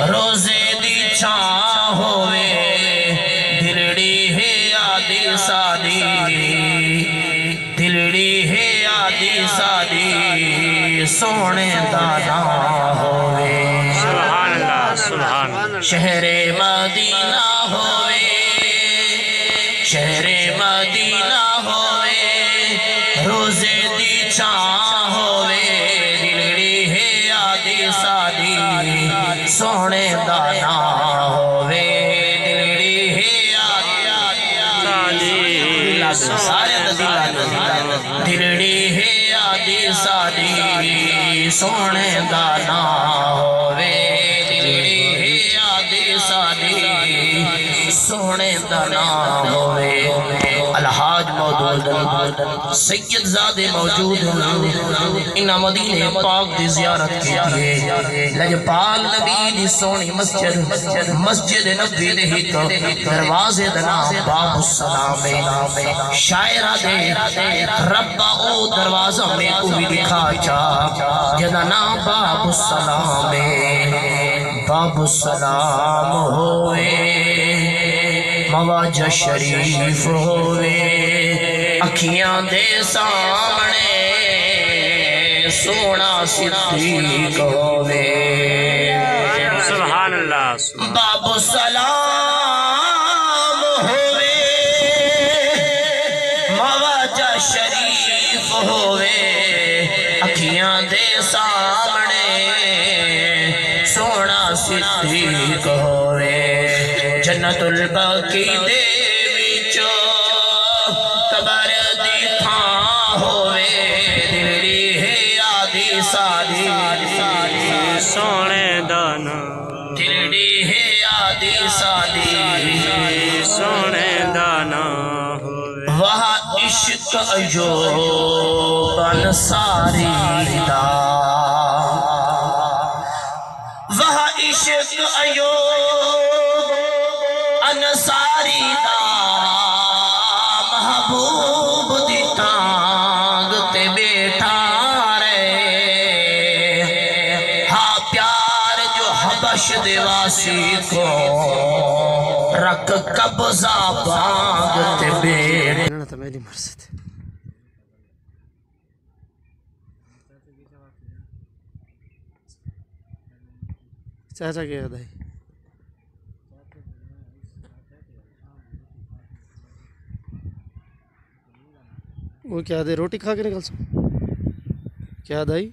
रोजे दी छां होवे दिलड़ी है आदि सादी, दिलड़ी है आदि सादी सोने दाना होवे। सुभान अल्लाह सुभान। शहरे मदीना होवे, शहरे मदीना होवे रोजे दी छां होवे दिलड़ी है आदि सादी सोने दाना होवे, दिलड़ी है दिलड़ी है आदि सादी सोने दाना होवे, दिलड़ी है आदि सादी सोने दाना होवे। अलहाज मौजूद सैयद ज़ादे मौजूद इन मदीने पाक दी ज़ियारत की लजपाल नबी दी सोनी मस्जिद मस्जिद नबी दे हिक दरवाजे दा नाम बाबु सलाम है। शायरा दे रब्बा ओ दरवाजा में को भी दिखा चा जदा नाम बाबु सलाम है। बाबु सलाम होवे मवाजा शरीफ होवे अखियां दे सामने सोना सिद्दीक होवे। सुभान अल्लाह। बाबू सलाम होवे मवाजा शरीफ होवे अखियां दे सामने सोना सिद्दीक होवे। जन्नतुल बाकी दे विचो कबर दी थां होवे दिलड़ी है आदि सादी सोने दाना, दिलड़ी है आदि सादी सोने दाना होवे। वह इश्क अयूब अंसारी दा, वह इश्क अयूब अंसारी दा महबूब दी टांग ते बैठा रे। हाँ प्यार जो हबश देवासी को रख कब्जा बाग ते बैठ। चाचा क्या है? वो क्या दे रोटी खा के निकल सो क्या दाई?